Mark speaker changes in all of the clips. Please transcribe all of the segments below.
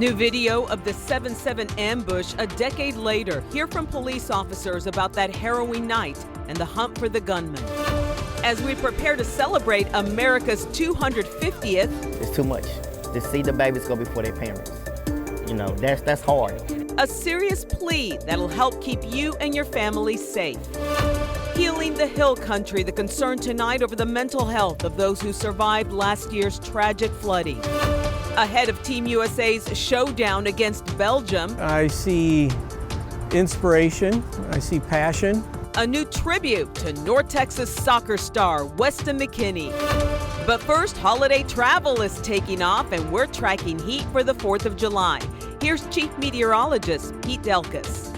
Speaker 1: New video of the 7/7 ambush a decade later. Hear from police officers about that harrowing night and the hunt for the gunman. As we prepare to celebrate America's 250th.
Speaker 2: It's too much. To see the babies go before their parents. You know, that's hard.
Speaker 1: A serious plea that'll help keep you and your family safe. Healing the Hill Country, the concern tonight over the mental health of those who survived last year's tragic flooding. Ahead of Team USA's showdown against Belgium.
Speaker 3: I see inspiration, I see passion.
Speaker 1: A new tribute to North Texas soccer star Weston McKinney. But first, holiday travel is taking off and we're tracking heat for the 4th of July. Here's Chief Meteorologist Pete Delkus.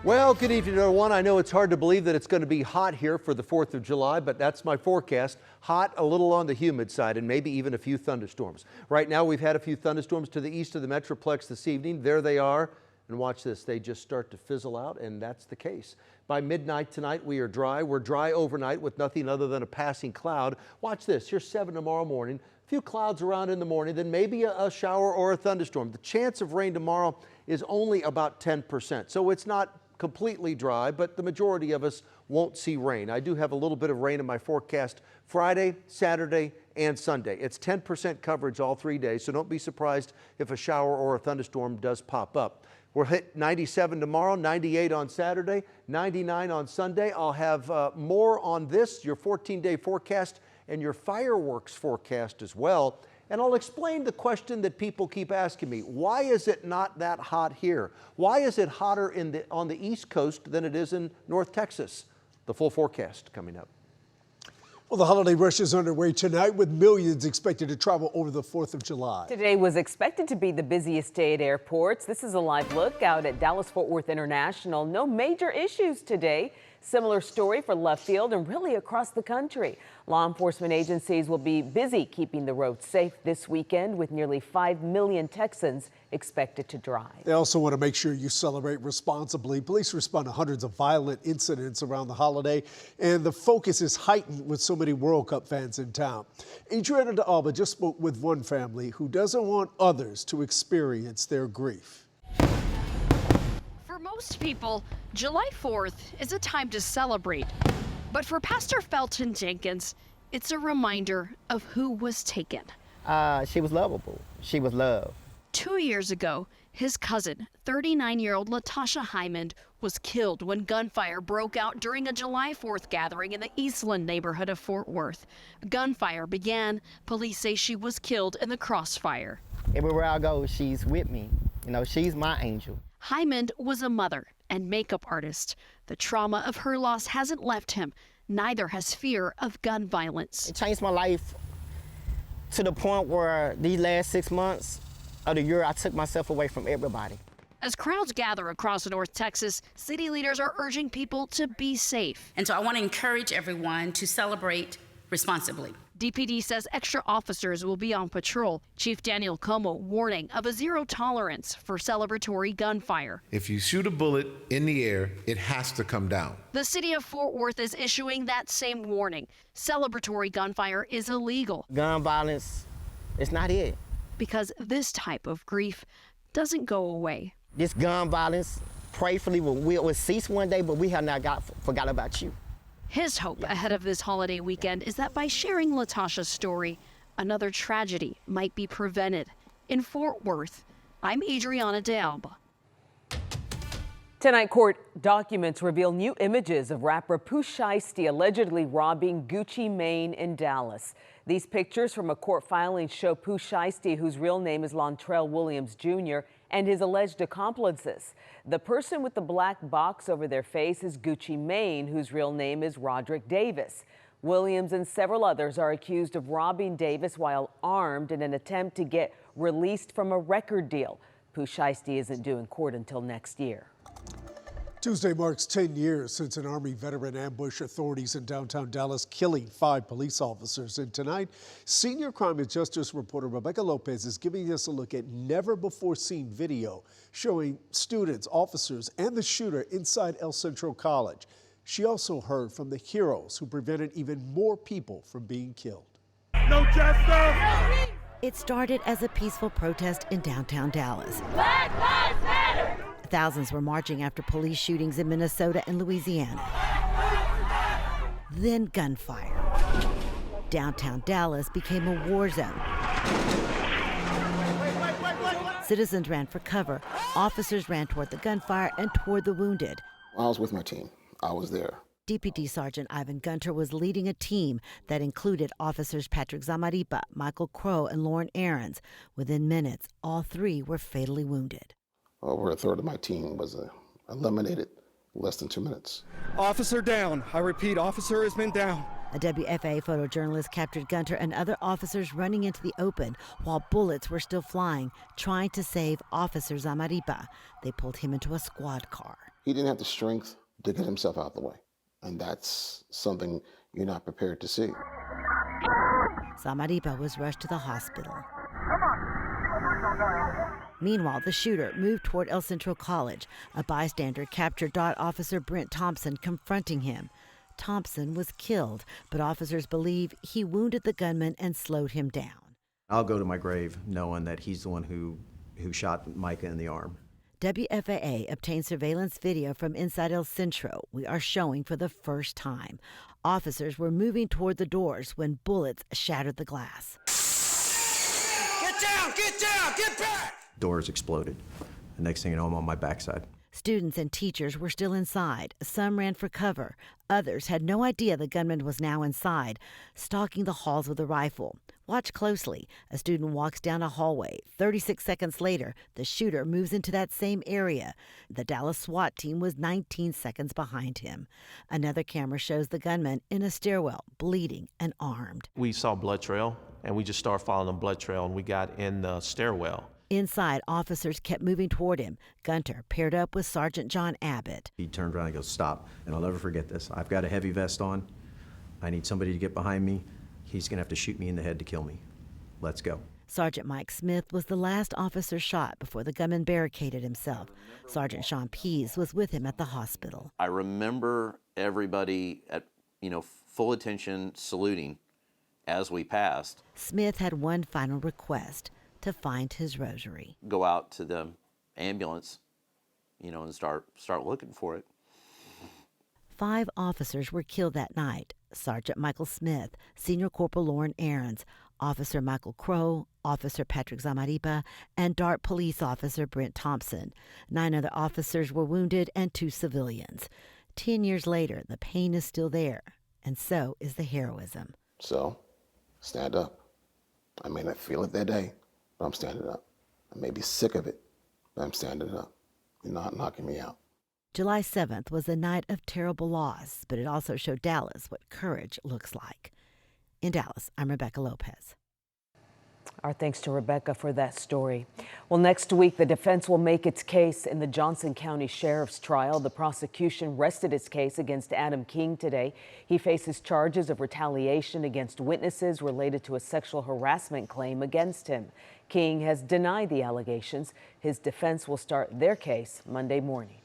Speaker 4: Well, good evening, everyone. I know it's hard to believe that it's going to be hot here for the 4th of July, but that's my forecast. Hot, a little on the humid side, and maybe even a few thunderstorms. Right now, we've had a few thunderstorms to the east of the Metroplex this evening. There they are. And watch this. They just start to fizzle out, and that's the case. By midnight tonight, we are dry. We're dry overnight with nothing other than a passing cloud. Watch this. Here's 7 tomorrow morning. A few clouds around in the morning, then maybe a shower or a thunderstorm. The chance of rain tomorrow is only about 10%. So it's not completely dry, but the majority of us won't see rain. I do have a little bit of rain in my forecast Friday, Saturday, and Sunday. It's 10% coverage all 3 days, so don't be surprised if a shower or a thunderstorm does pop up. We'll hit 97 tomorrow, 98 on Saturday, 99 on Sunday. I'll have more on this, your 14-day forecast and your fireworks forecast as well. And I'll explain the question that people keep asking me. Why is it not that hot here? Why is it hotter on the East Coast than it is in North Texas? The full forecast coming up.
Speaker 5: Well, the holiday rush is underway tonight with millions expected to travel over the 4th of July.
Speaker 6: Today was expected to be the busiest day at airports. This is a live look out at Dallas-Fort Worth International. No major issues today. Similar story for left field and really across the country. Law enforcement agencies will be busy keeping the roads safe this weekend with nearly 5 million Texans expected to drive.
Speaker 5: They also want to make sure you celebrate responsibly. Police respond to hundreds of violent incidents around the holiday, and the focus is heightened with so many World Cup fans in town. Adriana de Alba just spoke with one family who doesn't want others to experience their grief.
Speaker 7: For most people, July 4th is a time to celebrate. But for Pastor Felton Jenkins, it's a reminder of who was taken.
Speaker 2: She was lovable. She was loved.
Speaker 7: 2 years ago, his cousin, 39-year-old Latasha Hyman, was killed when gunfire broke out during a July 4th gathering in the Eastland neighborhood of Fort Worth. Gunfire began. Police say she was killed in the crossfire.
Speaker 2: Everywhere I go, she's with me. You know, she's my angel.
Speaker 7: Hyman was a mother and makeup artist. The trauma of her loss hasn't left him. Neither has fear of gun violence.
Speaker 2: It changed my life to the point where these last 6 months of the year, I took myself away from everybody.
Speaker 7: As crowds gather across North Texas, city leaders are urging people to be safe.
Speaker 8: And so I want to encourage everyone to celebrate responsibly.
Speaker 7: DPD says extra officers will be on patrol. Chief Daniel Como warning of a zero tolerance for celebratory gunfire.
Speaker 9: If you shoot a bullet in the air, it has to come down.
Speaker 7: The city of Fort Worth is issuing that same warning. Celebratory gunfire is illegal.
Speaker 2: Gun violence, it's not it.
Speaker 7: Because this type of grief doesn't go away.
Speaker 2: This gun violence, prayerfully, will cease one day, but we have not forgot about you.
Speaker 7: His hope ahead of this holiday weekend is that by sharing Latasha's story, another tragedy might be prevented. In Fort Worth, I'm Adriana de Alba.
Speaker 6: Tonight, court documents reveal new images of rapper Pooh Shiesty allegedly robbing Gucci Mane in Dallas. These pictures from a court filing show Pooh Shiesty, whose real name is Lontrell Williams Jr., and his alleged accomplices. The person with the black box over their face is Gucci Mane, whose real name is Roderick Davis. Williams and several others are accused of robbing Davis while armed in an attempt to get released from a record deal. Pooh Shiesty isn't due in court until next year.
Speaker 5: Tuesday marks 10 years since an Army veteran ambushed authorities in downtown Dallas, killing 5 police officers. And tonight, senior crime and justice reporter Rebecca Lopez is giving us a look at never-before-seen video showing students, officers, and the shooter inside El Centro College. She also heard from the heroes who prevented even more people from being killed.
Speaker 10: No justice! It started as a peaceful protest in downtown Dallas. Thousands were marching after police shootings in Minnesota and Louisiana. Then gunfire. Downtown Dallas became a war zone. Citizens ran for cover. Officers ran toward the gunfire and toward the wounded.
Speaker 11: I was with my team. I was there.
Speaker 10: DPD Sergeant Ivan Gunter was leading a team that included officers Patrick Zamaripa, Michael Crow, and Lauren Aarons. Within minutes, all three were fatally wounded.
Speaker 11: Over a third of my team was eliminated in less than 2 minutes.
Speaker 12: Officer down. I repeat, officer has been down.
Speaker 10: A WFA photojournalist captured Gunter and other officers running into the open while bullets were still flying, trying to save Officer Zamaripa. They pulled him into a squad car.
Speaker 11: He didn't have the strength to get himself out of the way. And that's something you're not prepared to see.
Speaker 10: Zamaripa was rushed to the hospital. Meanwhile, the shooter moved toward El Centro College. A bystander captured DOT officer Brent Thompson, confronting him. Thompson was killed, but officers believe he wounded the gunman and slowed him down.
Speaker 13: I'll go to my grave knowing that he's the one who shot Micah in the arm.
Speaker 10: WFAA obtained surveillance video from inside El Centro. We are showing for the first time. Officers were moving toward the doors when bullets shattered the glass.
Speaker 12: Get down! Get down! Get back!
Speaker 13: Doors exploded. The next thing you know, I'm on my backside.
Speaker 10: Students and teachers were still inside. Some ran for cover. Others had no idea the gunman was now inside, stalking the halls with a rifle. Watch closely. A student walks down a hallway. 36 seconds later, the shooter moves into that same area. The Dallas SWAT team was 19 seconds behind him. Another camera shows the gunman in a stairwell, bleeding and armed.
Speaker 14: We saw blood trail, and we just started following the blood trail, and we got in the stairwell.
Speaker 10: Inside, officers kept moving toward him. Gunter paired up with Sergeant John Abbott.
Speaker 13: He turned around and goes, "Stop." And I'll never forget this. I've got a heavy vest on. I need somebody to get behind me. He's going to have to shoot me in the head to kill me. Let's go.
Speaker 10: Sergeant Mike Smith was the last officer shot before the gunman barricaded himself. Sergeant Sean Pease was with him at the hospital.
Speaker 15: I remember everybody at, full attention saluting as we passed.
Speaker 10: Smith had one final request: to find his rosary.
Speaker 15: Go out to the ambulance, and start looking for it.
Speaker 10: 5 officers were killed that night: Sergeant Michael Smith, Senior Corporal Lauren Aarons, Officer Michael Crow, Officer Patrick Zamaripa, and DART Police Officer Brent Thompson. 9 other officers were wounded and 2 civilians. 10 years later, the pain is still there, and so is the heroism.
Speaker 11: So, stand up. I may not feel it that day, but I'm standing up. I may be sick of it, but I'm standing up. You're not knocking me out.
Speaker 10: July 7th was a night of terrible loss, but it also showed Dallas what courage looks like. In Dallas, I'm Rebecca Lopez.
Speaker 6: Our thanks to Rebecca for that story. Well, next week, the defense will make its case in the Johnson County Sheriff's trial. The prosecution rested its case against Adam King today. He faces charges of retaliation against witnesses related to a sexual harassment claim against him. King has denied the allegations. His defense will start their case Monday morning.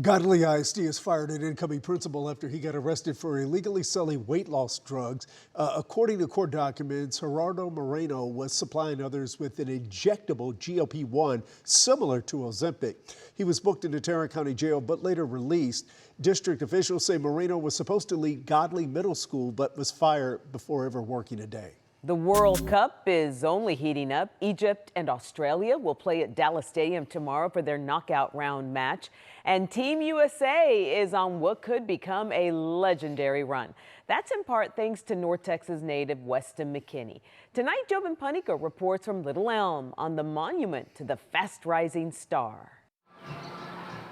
Speaker 5: Godly ISD has fired an incoming principal after he got arrested for illegally selling weight loss drugs. According to court documents, Gerardo Moreno was supplying others with an injectable GLP-1 similar to Ozempic. He was booked into Tarrant County Jail but later released. District officials say Moreno was supposed to lead Godly Middle School but was fired before ever working a day.
Speaker 6: The World Cup is only heating up. Egypt and Australia will play at Dallas Stadium tomorrow for their knockout round match. And Team USA is on what could become a legendary run. That's in part thanks to North Texas native Weston McKinney. Tonight, Jobin Punica reports from Little Elm on the monument to the fast-rising star.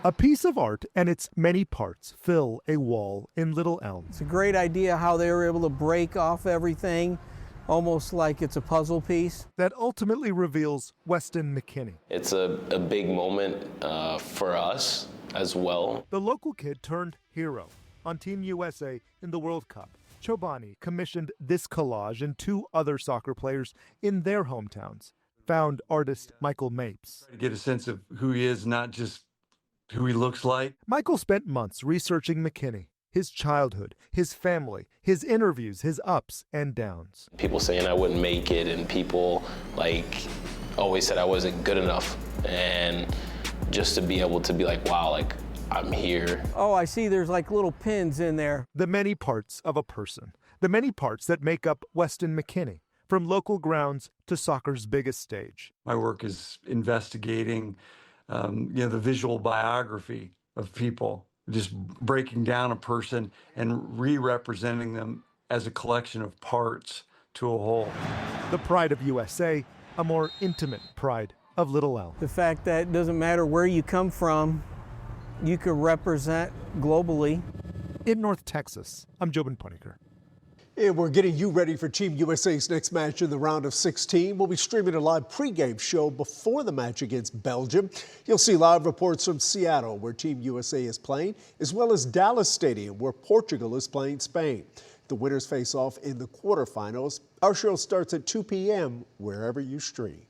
Speaker 16: A piece of art and its many parts fill a wall in Little Elm.
Speaker 3: It's a great idea how they were able to break off everything, almost like it's a puzzle piece.
Speaker 16: That ultimately reveals Weston McKinney.
Speaker 17: It's a big moment for us as well.
Speaker 16: The local kid turned hero on Team USA in the World Cup. Chobani commissioned this collage and 2 other soccer players in their hometowns. Found artist Michael Mapes.
Speaker 18: To get a sense of who he is, not just who he looks like.
Speaker 16: Michael spent months researching McKinney. his childhood, his family, his interviews, his ups and downs.
Speaker 17: People saying I wouldn't make it, and people like always said I wasn't good enough. And just to be able to be like, wow, like I'm here.
Speaker 3: Oh, I see there's like little pins in there.
Speaker 16: The many parts of a person, the many parts that make up Weston McKinney, from local grounds to soccer's biggest stage.
Speaker 18: My work is investigating, the visual biography of people, just breaking down a person and re-representing them as a collection of parts to a whole.
Speaker 16: The pride of USA, a more intimate pride of Little L.
Speaker 3: The fact that it doesn't matter where you come from, you can represent globally.
Speaker 16: In North Texas, I'm Jobin Puniker.
Speaker 5: And we're getting you ready for Team USA's next match in the round of 16. We'll be streaming a live pregame show before the match against Belgium. You'll see live reports from Seattle, where Team USA is playing, as well as Dallas Stadium, where Portugal is playing Spain. The winners face off in the quarterfinals. Our show starts at 2 p.m. wherever you stream.